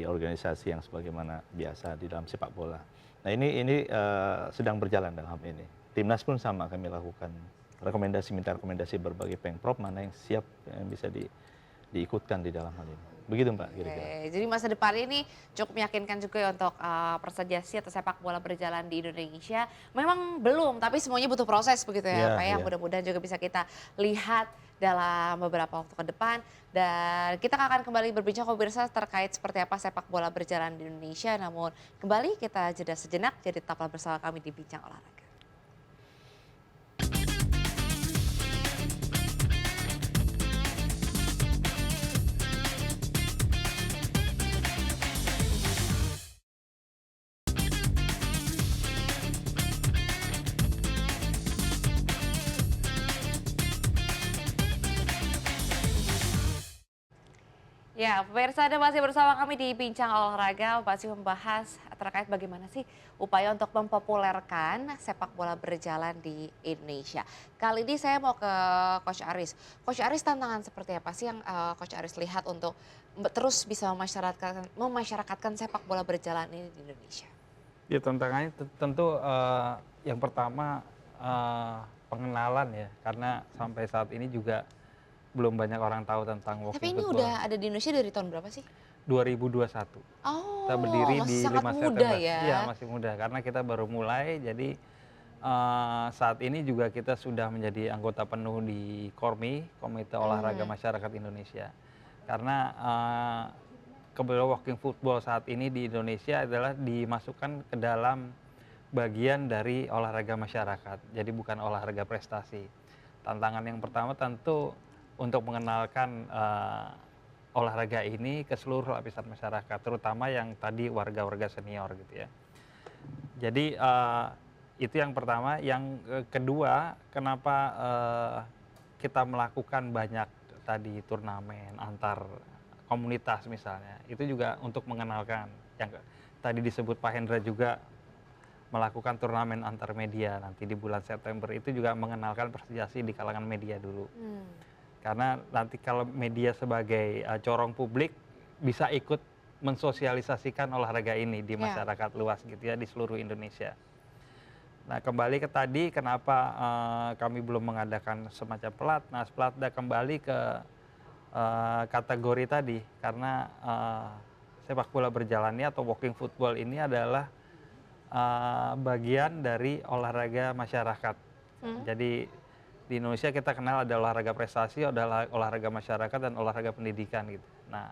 organisasi yang sebagaimana biasa di dalam sepak bola. Nah ini sedang berjalan dalam hal ini. Timnas pun sama kami lakukan minta rekomendasi berbagai pengprov mana yang siap yang bisa diikutkan di dalam hal ini. Begitu Mbak kira-kira. Jadi masa depan ini cukup meyakinkan juga ya untuk Persejasi atau sepak bola berjalan di Indonesia. Memang belum, tapi semuanya butuh proses begitu ya Pak ya. Mudah-mudahan juga bisa kita lihat dalam beberapa waktu ke depan. Dan kita akan kembali berbincang pemirsa terkait seperti apa sepak bola berjalan di Indonesia. Namun kembali kita jeda sejenak, jadi tetaplah bersama kami di Bincang Olahraga. Ya, pemirsa Anda masih bersama kami di Bincang Olahraga, masih membahas terkait bagaimana sih upaya untuk mempopulerkan sepak bola berjalan di Indonesia. Kali ini saya mau ke Coach Aris. Coach Aris, tantangan seperti apa sih yang Coach Aris lihat untuk terus bisa memasyarakatkan sepak bola berjalan ini di Indonesia? Ya tantangannya tentu yang pertama pengenalan ya, karena sampai saat ini juga belum banyak orang tahu tentang walking Tapi ini football. udah ada di Indonesia dari tahun berapa sih? 2021. Oh, Kita berdiri masih di sangat 5 muda September. ya? Iya masih muda karena kita baru mulai. Jadi saat ini juga kita sudah menjadi anggota penuh di KORMI, Komite Olahraga Masyarakat Indonesia. Karena kebetulan walking football saat ini di Indonesia adalah dimasukkan ke dalam bagian dari olahraga masyarakat. Jadi bukan olahraga prestasi. Tantangan yang pertama tentu untuk mengenalkan olahraga ini ke seluruh lapisan masyarakat, terutama yang tadi warga-warga senior gitu ya. Jadi itu yang pertama. Yang kedua, kenapa kita melakukan banyak tadi turnamen antar komunitas misalnya, itu juga untuk mengenalkan. Yang tadi disebut Pak Hendra juga melakukan turnamen antar media nanti di bulan September, itu juga mengenalkan Persejasi di kalangan media dulu. Karena nanti kalau media sebagai corong publik bisa ikut mensosialisasikan olahraga ini di masyarakat luas gitu ya, di seluruh Indonesia. Nah kembali ke tadi kenapa kami belum mengadakan semacam pelatnas, pelatda kembali ke kategori tadi. Karena sepak bola berjalannya atau walking football ini adalah bagian dari olahraga masyarakat. Jadi di Indonesia kita kenal ada olahraga prestasi, ada olahraga masyarakat, dan olahraga pendidikan gitu. Nah,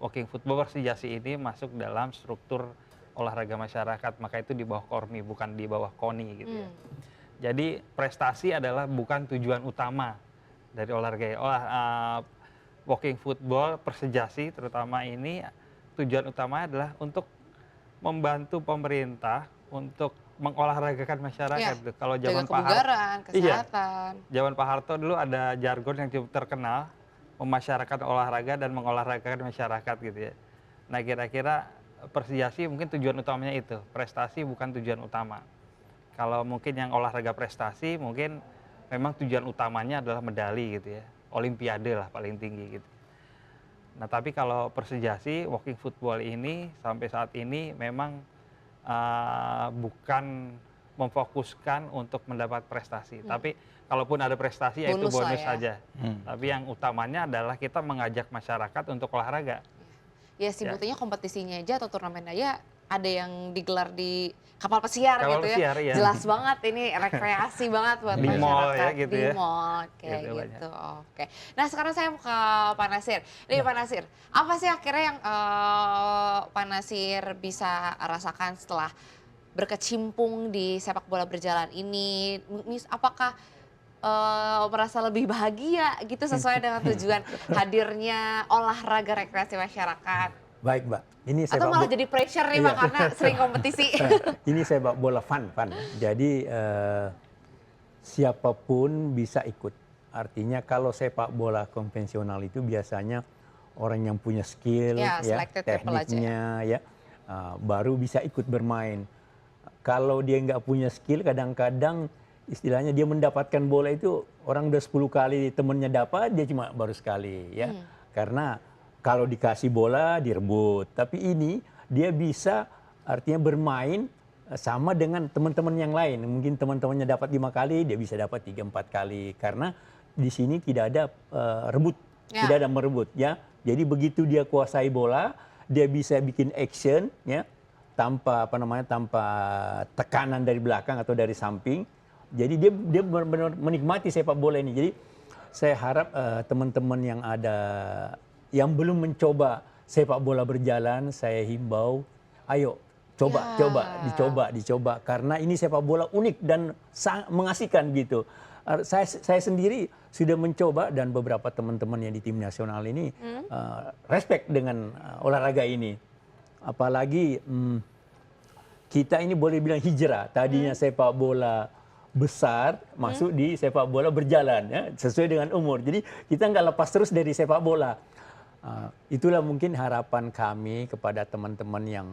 walking football Persejasi ini masuk dalam struktur olahraga masyarakat, maka itu di bawah KORMI, bukan di bawah KONI gitu ya. Jadi prestasi adalah bukan tujuan utama dari olahraga. Walking football Persejasi terutama ini tujuan utamanya adalah untuk membantu pemerintah untuk mengolahragakan masyarakat. Ya, kalau zaman Pak Harto, kesehatan. Zaman Pak Harto dulu ada jargon yang cukup terkenal, memasyarakatkan olahraga dan mengolahragakan masyarakat gitu ya. Nah kira-kira Persejasi mungkin tujuan utamanya itu, prestasi bukan tujuan utama. Kalau mungkin yang olahraga prestasi mungkin memang tujuan utamanya adalah medali gitu ya, olimpiade lah paling tinggi gitu. Nah tapi kalau Persejasi walking football ini sampai saat ini memang bukan memfokuskan untuk mendapat prestasi. Tapi kalaupun ada prestasi ya itu Bonus lah bonus ya. saja. Tapi yang utamanya adalah kita mengajak masyarakat untuk olahraga. Ya sih, Ya. buktinya kompetisinya aja atau turnamen aja ada yang digelar di kapal pesiar Kapal gitu pesiar, ya. iya. Jelas banget ini rekreasi banget buat Di masyarakat. mall ya, gitu di ya. mall kayak Gitu banyak. gitu. Oke. Nah, sekarang saya mau ke Pak Nasir. Nih Pak Nasir, apa sih akhirnya yang Pak Nasir bisa rasakan setelah berkecimpung di sepak bola berjalan ini? Apakah merasa lebih bahagia gitu sesuai dengan tujuan hadirnya olahraga rekreasi masyarakat? Baik, Mbak. Ini Atau malah jadi pressure nih Pak Iya. karena sering kompetisi. Ini sepak bola fun. Jadi siapapun bisa ikut. Artinya kalau sepak bola konvensional itu biasanya orang yang punya skill, Ya, ya, selected people aja ya. tekniknya, ya, baru bisa ikut bermain. Kalau dia nggak punya skill, kadang-kadang istilahnya dia mendapatkan bola itu orang udah 10 kali temennya dapat, dia cuma baru sekali, ya. Karena kalau dikasih bola direbut, tapi ini dia bisa artinya bermain sama dengan teman-teman yang lain. Mungkin teman-temannya dapat 5 kali, dia bisa dapat 3-4 kali. Karena di sini tidak ada rebut, Ya. tidak ada merebut, ya. Jadi begitu dia kuasai bola, dia bisa bikin action, ya, tanpa tanpa tekanan dari belakang atau dari samping. Jadi dia benar-benar menikmati sepak bola ini. Jadi saya harap teman-teman yang yang belum mencoba sepak bola berjalan, saya himbau, ayo dicoba karena ini sepak bola unik dan mengasihkan gitu. Saya sendiri sudah mencoba dan beberapa teman-teman yang di tim nasional ini respect dengan olahraga ini. Apalagi kita ini boleh bilang hijrah. Tadinya sepak bola besar masuk di sepak bola berjalan, ya, sesuai dengan umur. Jadi kita nggak lepas terus dari sepak bola. Itulah mungkin harapan kami kepada teman-teman yang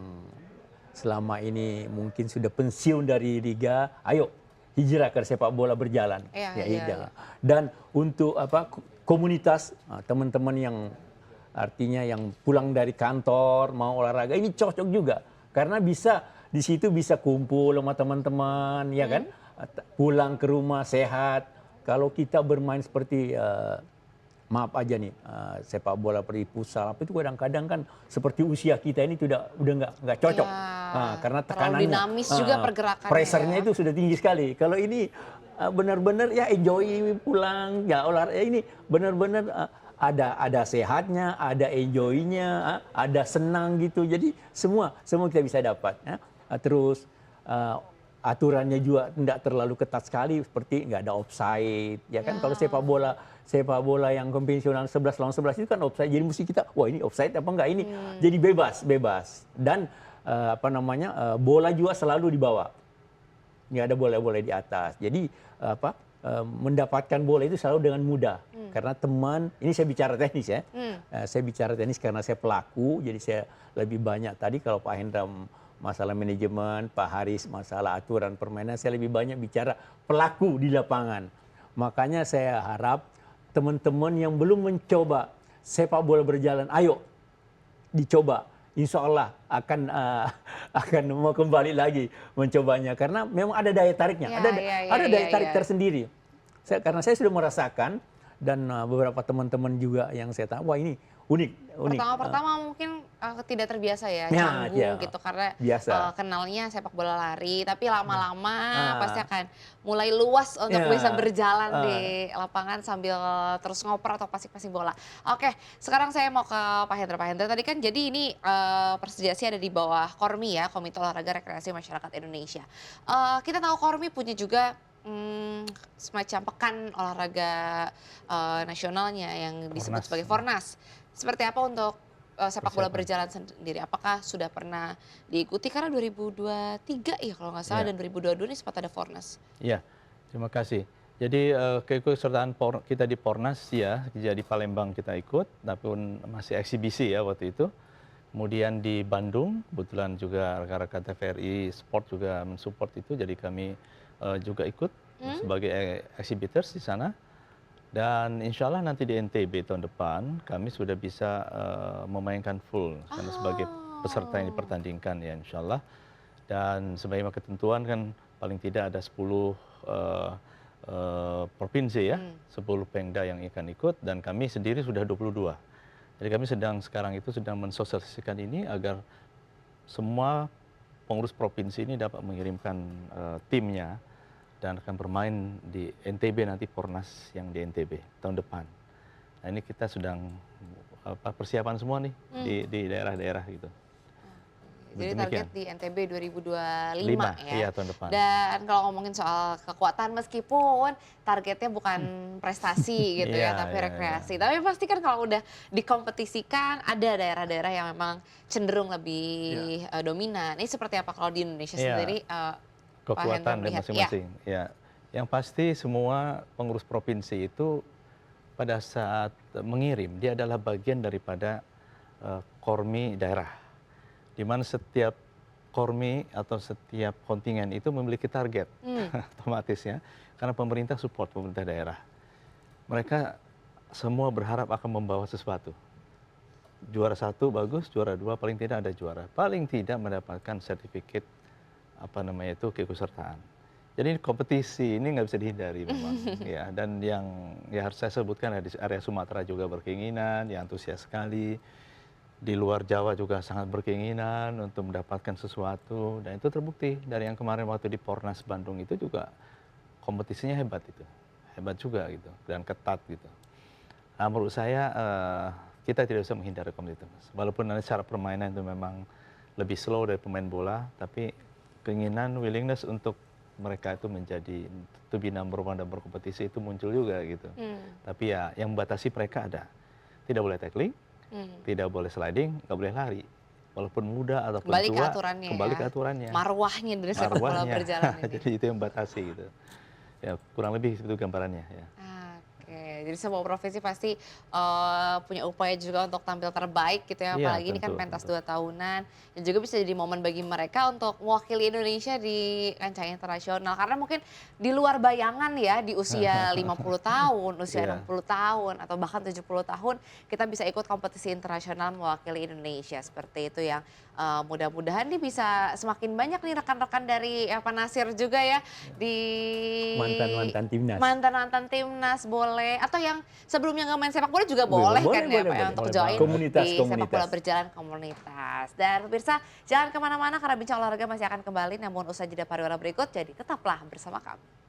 selama ini mungkin sudah pensiun dari liga. Ayo hijrah ke sepak bola berjalan. Iya. Dan untuk komunitas teman-teman yang artinya yang pulang dari kantor mau olahraga ini cocok juga karena di situ bisa kumpul sama teman-teman, ya kan? Pulang ke rumah sehat. Kalau kita bermain seperti maaf aja nih sepak bola seperti futsal itu kadang-kadang kan seperti usia kita ini udah nggak cocok. Ya, Karena terlalu tekanannya dinamis juga pergerakannya pressernya ya. itu sudah tinggi sekali. Kalau ini benar-benar ya enjoy pulang ya olahraga ini benar-benar ada sehatnya, ada enjoy-nya, ada senang gitu. Jadi semua kita bisa dapat, ya. Terus aturannya juga tidak terlalu ketat sekali seperti nggak ada offside, ya kan? Kalau sepak bola yang konvensional 11 lawan 11 itu kan offside. Jadi mesti kita wah ini offside apa enggak ini. Jadi bebas. Dan bola juga selalu di bawah. Nggak ada bola-bola di atas. Jadi mendapatkan bola itu selalu dengan mudah. Karena teman, ini saya bicara teknis ya. Saya bicara teknis karena saya pelaku, jadi saya lebih banyak tadi kalau Pak Hendra masalah manajemen, Pak Haris masalah aturan permainan, saya lebih banyak bicara pelaku di lapangan. Makanya saya harap teman-teman yang belum mencoba sepak bola berjalan, ayo dicoba. Insya Allah akan mau kembali lagi mencobanya karena memang ada daya tariknya, ada daya tarik tersendiri. Karena saya sudah merasakan dan beberapa teman-teman juga yang saya tahu, wah ini unik. Pertama mungkin tidak terbiasa ya, canggung gitu karena kenalnya sepak bola lari, tapi lama-lama pasti akan mulai luas untuk bisa berjalan di lapangan sambil terus ngoper atau passing bola. Oke, sekarang saya mau ke Pak Hendra. Pak Hendra, tadi kan jadi ini Persediasi ada di bawah Kormi ya, Komite Olahraga Rekreasi Masyarakat Indonesia. Kita tahu Kormi punya juga semacam pekan olahraga nasionalnya yang disebut sebagai Fornas. Seperti apa untuk sepak bola berjalan sendiri? Apakah sudah pernah diikuti? Karena 2023 ya kalau nggak salah dan 2022 ini sempat ada Fornas. Iya, terima kasih. Jadi keikutsertaan kita di Fornas ya, jadi Palembang kita ikut, tapi masih eksibisi ya waktu itu. Kemudian di Bandung, kebetulan juga rekan-rekan TVRI Sport juga mensupport itu, jadi kami juga ikut sebagai exhibitors di sana. Dan insya Allah nanti di NTB tahun depan kami sudah bisa memainkan full karena sebagai peserta yang dipertandingkan ya insya Allah. Dan sebagai ketentuan kan paling tidak ada 10 provinsi ya, 10 Pemda yang akan ikut dan kami sendiri sudah 22. Jadi kami sekarang itu sedang mensosialisasikan ini agar semua pengurus provinsi ini dapat mengirimkan timnya dan akan bermain di NTB nanti Pornas yang di NTB tahun depan. Nah ini kita sedang persiapan semua nih di daerah-daerah gitu. Jadi target di NTB 2025 ya. Iya, tahun depan. Dan kalau ngomongin soal kekuatan meskipun targetnya bukan prestasi gitu ya, tapi rekreasi. Tapi pasti kan kalau udah dikompetisikan ada daerah-daerah yang memang cenderung lebih dominan. Ini seperti apa kalau di Indonesia sendiri? Kekuatan dari masing-masing. Ya, yang pasti semua pengurus provinsi itu pada saat mengirim dia adalah bagian daripada kormi daerah. Di mana setiap kormi atau setiap kontingen itu memiliki target otomatis ya, karena pemerintah support pemerintah daerah. Mereka semua berharap akan membawa sesuatu. Juara 1 bagus, juara 2 paling tidak ada juara, paling tidak mendapatkan sertifikat keikutsertaan. Jadi kompetisi ini nggak bisa dihindari memang ya. Dan yang ya harus saya sebutkan di area Sumatera juga berkeinginan, yang antusias sekali. Di luar Jawa juga sangat berkeinginan untuk mendapatkan sesuatu dan itu terbukti dari yang kemarin waktu di Pornas Bandung itu juga kompetisinya hebat juga gitu dan ketat gitu. Nah, menurut saya kita tidak bisa menghindari kompetisi walaupun nanti secara permainan itu memang lebih slow dari pemain bola, tapi keinginan willingness untuk mereka itu menjadi to be number one dan berkompetisi itu muncul juga gitu. Tapi ya yang membatasi mereka ada, tidak boleh tackling. Tidak boleh sliding, nggak boleh lari. Walaupun muda ataupun kembali tua, ke aturannya kembali ke aturannya. Marwahnya dari sepak bola berjalan ini. Jadi itu yang membatasi gitu. Ya kurang lebih itu gambarannya ya. Oke, jadi semua provinsi pasti punya upaya juga untuk tampil terbaik gitu ya, apalagi ini kan pentas 2 tahunan. Dan juga bisa jadi momen bagi mereka untuk mewakili Indonesia di kancah internasional. Karena mungkin di luar bayangan ya, di usia 50 tahun, usia 60 tahun, atau bahkan 70 tahun, kita bisa ikut kompetisi internasional mewakili Indonesia. Seperti itu yang mudah-mudahan nih bisa semakin banyak nih rekan-rekan dari Pak Nasir juga ya, di mantan-mantan timnas. Mantan-mantan timnas boleh, atau yang sebelumnya nggak main sepak bola juga boleh kan ya Pak ya, untuk join di sepak bola berjalan komunitas. Dan pemirsa jangan kemana-mana karena bincang olahraga masih akan kembali namun usai jeda pariwara berikut, jadi tetaplah bersama kami.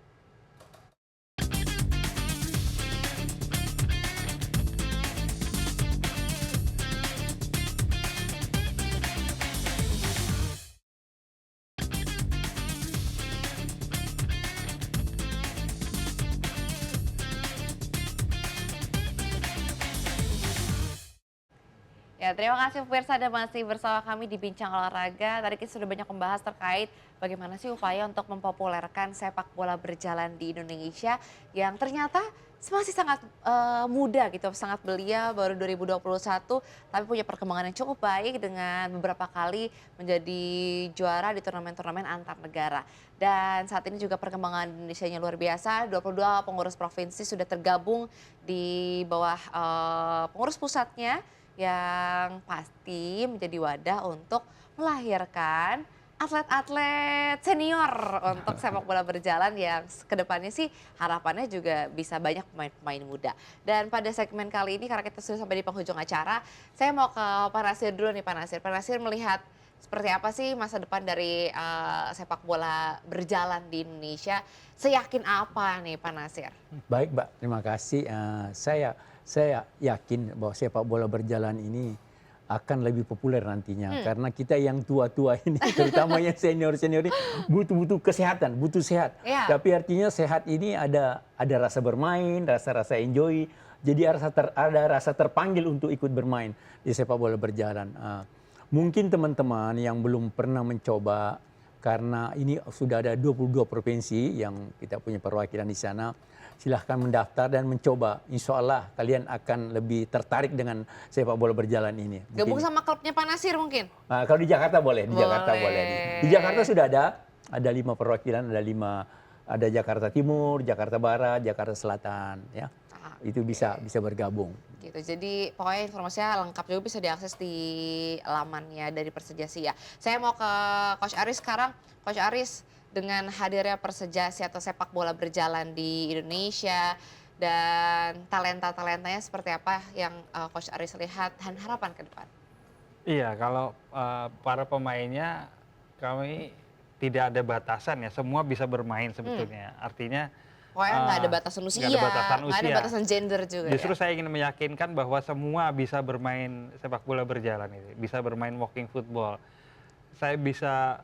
Ya, terima kasih pemirsa Anda masih bersama kami di Bincang Olahraga. Tadi kita sudah banyak membahas terkait bagaimana sih upaya untuk mempopulerkan sepak bola berjalan di Indonesia yang ternyata masih sangat muda gitu, sangat belia, baru 2021 tapi punya perkembangan yang cukup baik dengan beberapa kali menjadi juara di turnamen-turnamen antar negara. Dan saat ini juga perkembangan Indonesia-nya luar biasa, 22 pengurus provinsi sudah tergabung di bawah pengurus pusatnya, yang pasti menjadi wadah untuk melahirkan atlet-atlet senior untuk sepak bola berjalan yang kedepannya sih harapannya juga bisa banyak pemain-pemain muda. Dan pada segmen kali ini karena kita sudah sampai di penghujung acara, saya mau ke Pak Nasir dulu nih Pak Nasir. Pak Nasir melihat seperti apa sih masa depan dari sepak bola berjalan di Indonesia? Seyakin apa nih Pak Nasir? Baik Mbak, terima kasih. Saya yakin bahwa sepak bola berjalan ini akan lebih populer nantinya. Karena kita yang tua-tua ini, terutama yang senior-senior ini butuh kesehatan, butuh sehat. Tapi artinya sehat ini ada rasa bermain, rasa-rasa enjoy. Jadi ada rasa terpanggil untuk ikut bermain di sepak bola berjalan. Mungkin teman-teman yang belum pernah mencoba, karena ini sudah ada 22 provinsi yang kita punya perwakilan di sana, silahkan mendaftar dan mencoba. Insya Allah kalian akan lebih tertarik dengan sepak bola berjalan ini. Gabung sama klubnya Pak Nasir mungkin? Nah, kalau di Jakarta boleh, di Jakarta boleh. Di Jakarta sudah ada 5 perwakilan, ada Jakarta Timur, Jakarta Barat, Jakarta Selatan, ya. Itu bisa bergabung. Gitu. Jadi pokoknya informasinya lengkap juga bisa diakses di lamannya dari Persediasi ya. Saya mau ke Coach Aris sekarang. Coach Aris, dengan hadirnya Persejasi atau sepak bola berjalan di Indonesia dan talenta-talentanya seperti apa yang Coach Aris lihat dan harapan ke depan? Iya, kalau para pemainnya kami tidak ada batasan ya, semua bisa bermain sebetulnya. Artinya Pokoknya nggak ada batasan usia, nggak ada batasan nggak ada usia. batasan gender juga Justru ya? saya ingin meyakinkan bahwa semua bisa bermain sepak bola berjalan ini, bisa bermain walking football. Saya bisa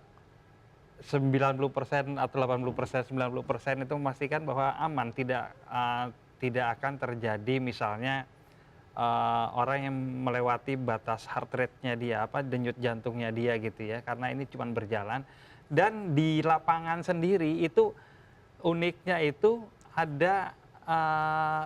90% atau 80%, 90% itu memastikan bahwa aman, tidak akan terjadi misalnya orang yang melewati batas heart rate-nya dia, denyut jantungnya dia gitu ya, karena ini cuma berjalan. Dan di lapangan sendiri itu uniknya itu ada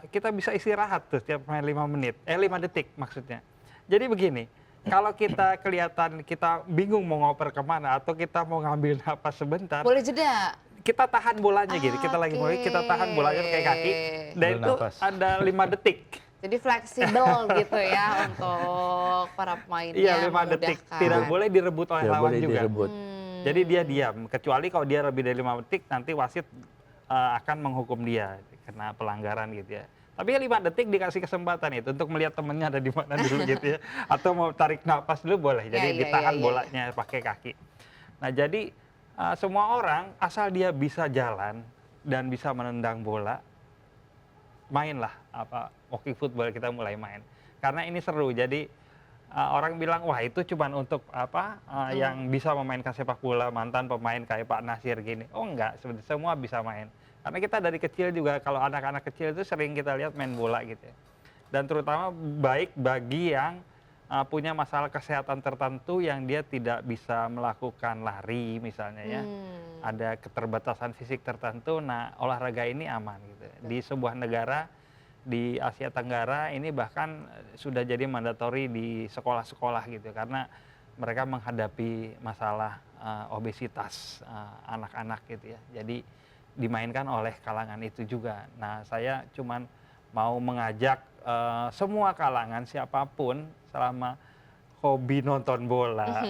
kita bisa istirahat tuh setiap main 5 menit, 5 detik maksudnya. Jadi begini, kalau kita kelihatan kita bingung mau ngoper kemana atau kita mau ngambil napas sebentar, Boleh jeda. kita tahan bolanya gitu, kita lagi mau kita tahan bolanya pakai kaki, dan Ambil itu napas. ada 5 detik. Jadi fleksibel gitu ya untuk para pemainnya. Iya, 5 detik. memudahkan. Tidak boleh direbut oleh Tidak lawan boleh juga. direbut. Jadi dia diam, kecuali kalau dia lebih dari 5 detik nanti wasit akan menghukum dia kena pelanggaran gitu ya. Tapi ya 5 detik dikasih kesempatan itu untuk melihat temennya ada di mana dulu gitu ya. Atau mau tarik napas dulu boleh. Jadi Ya, ditahan ya. bolanya pakai kaki. Nah, jadi semua orang asal dia bisa jalan dan bisa menendang bola, mainlah walking football, kita mulai main. Karena ini seru. Jadi orang bilang wah itu cuman untuk yang bisa memainkan sepak bola, mantan pemain kayak Pak Nasir gini. Oh enggak, sebenarnya semua bisa main. Karena kita dari kecil juga, kalau anak-anak kecil itu sering kita lihat main bola gitu ya. Dan terutama baik bagi yang punya masalah kesehatan tertentu yang dia tidak bisa melakukan lari misalnya ya. Ada keterbatasan fisik tertentu, nah olahraga ini aman gitu. Di sebuah negara di Asia Tenggara ini bahkan sudah jadi mandatori di sekolah-sekolah gitu, karena mereka menghadapi masalah obesitas anak-anak gitu ya. Jadi dimainkan oleh kalangan itu juga. Nah, saya cuman mau mengajak semua kalangan, siapapun, selama hobi nonton bola,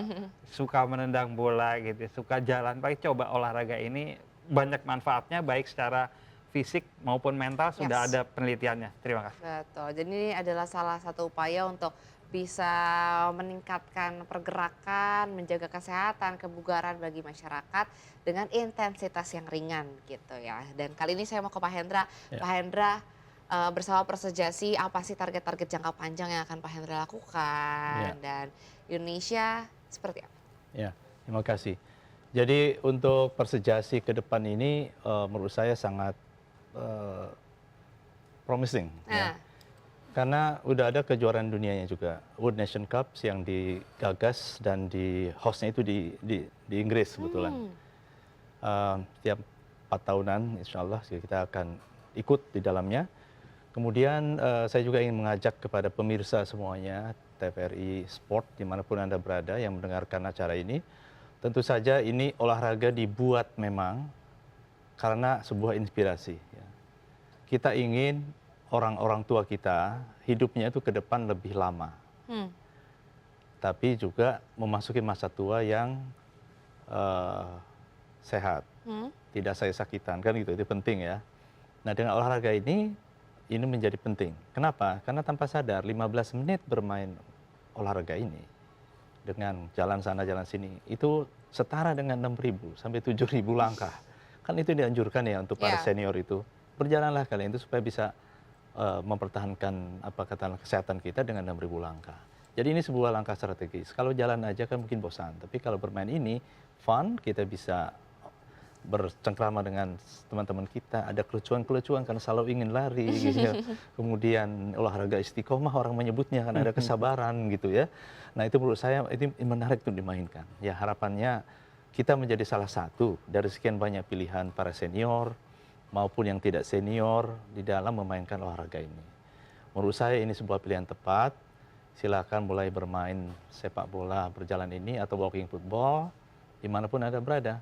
suka menendang bola gitu, suka jalan, baik coba olahraga ini, banyak manfaatnya baik secara fisik maupun mental, sudah ada penelitiannya. Terima kasih. Betul. Jadi ini adalah salah satu upaya untuk bisa meningkatkan pergerakan, menjaga kesehatan, kebugaran bagi masyarakat dengan intensitas yang ringan gitu ya. Dan kali ini saya mau ke Pak Hendra. Ya. Pak Hendra, bersama Persejasi, apa sih target-target jangka panjang yang akan Pak Hendra lakukan? Ya. Dan Indonesia seperti apa? Ya, terima kasih. Jadi untuk Persejasi ke depan ini menurut saya sangat promising. Ya. Karena udah ada kejuaraan dunianya juga, World Nation Cup yang digagas dan di hostnya itu di Inggris kebetulan. Setiap 4 tahunan insya Allah kita akan ikut di dalamnya. Kemudian saya juga ingin mengajak kepada pemirsa semuanya, TVRI Sport dimanapun Anda berada yang mendengarkan acara ini. Tentu saja ini olahraga dibuat memang karena sebuah inspirasi. Ya. Kita ingin orang-orang tua kita hidupnya itu ke depan lebih lama. Tapi juga memasuki masa tua yang sehat. Tidak saya sakitan, kan gitu, itu penting ya. Nah dengan olahraga ini menjadi penting. Kenapa? Karena tanpa sadar 15 menit bermain olahraga ini dengan jalan sana jalan sini itu setara dengan 6.000 sampai 7.000 langkah. Kan itu dianjurkan ya untuk para senior itu. Berjalanlah kalian itu supaya bisa mempertahankan kesehatan kita dengan 6.000 langkah. Jadi ini sebuah langkah strategis. Kalau jalan aja kan mungkin bosan, tapi kalau bermain ini fun, kita bisa bercengkrama dengan teman-teman kita, ada kelucuan-kelucuan karena selalu ingin lari gitu. Kemudian olahraga istiqomah orang menyebutnya, kan ada kesabaran gitu ya. Nah itu menurut saya itu menarik untuk dimainkan. Ya harapannya kita menjadi salah satu dari sekian banyak pilihan para senior maupun yang tidak senior di dalam memainkan olahraga ini. Menurut saya ini sebuah pilihan tepat. Silakan mulai bermain sepak bola berjalan ini atau walking football dimanapun Anda berada.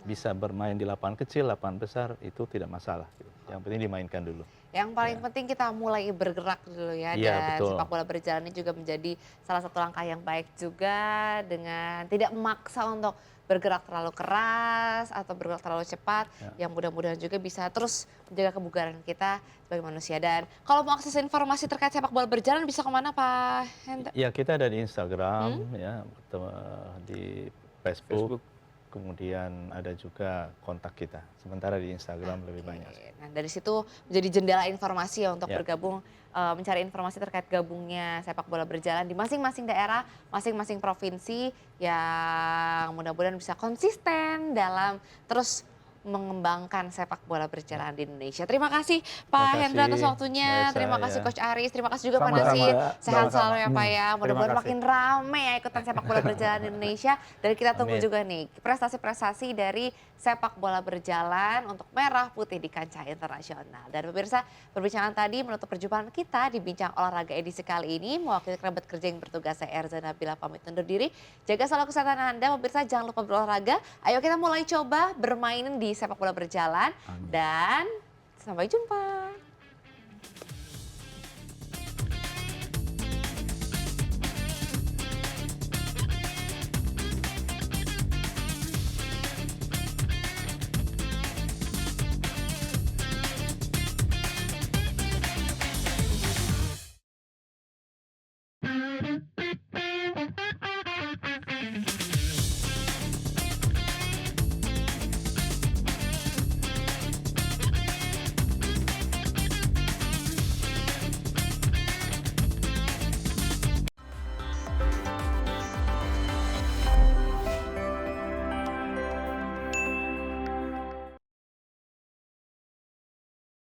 Bisa bermain di lapangan kecil, lapangan besar, itu tidak masalah. Yang penting dimainkan dulu. Yang paling penting kita mulai bergerak dulu ya. Dan Betul. sepak bola berjalan ini juga menjadi salah satu langkah yang baik juga dengan tidak memaksa untuk bergerak terlalu keras atau bergerak terlalu cepat, yang mudah-mudahan juga bisa terus menjaga kebugaran kita sebagai manusia. Dan kalau mau akses informasi terkait sepak bola berjalan bisa kemana Pak Hendra? Ya kita ada di Instagram, ya, di Facebook, kemudian ada juga kontak kita. Sementara di Instagram lebih banyak. Nah dari situ menjadi jendela informasi ya untuk Ya. bergabung, mencari informasi terkait gabungnya sepak bola berjalan di masing-masing daerah, masing-masing provinsi yang mudah-mudahan bisa konsisten dalam terus mengembangkan sepak bola berjalan di Indonesia. Terima kasih Pak Terima Hendra atas kasih, waktunya, Mbak Esa, terima kasih ya. Coach Aris, terima kasih juga Pak Sama-sama. Nasir. Sehat Sama-sama. selalu ya Pak ya, mudah-mudahan Terima makin rame ya ikutan sepak bola berjalan di Indonesia. Dan kita tunggu Amin. juga nih prestasi-prestasi dari sepak bola berjalan untuk merah putih di kancah internasional. Dan pemirsa, perbincangan tadi menutup perjumpaan kita di Bincang Olahraga edisi kali ini. Mewakili kerabat kerja yang bertugas, saya Erza Nabila pamit undur diri. Jaga selalu kesehatan Anda, pemirsa jangan lupa berolahraga. Ayo kita mulai coba bermain di sepak bola berjalan. Dan sampai jumpa.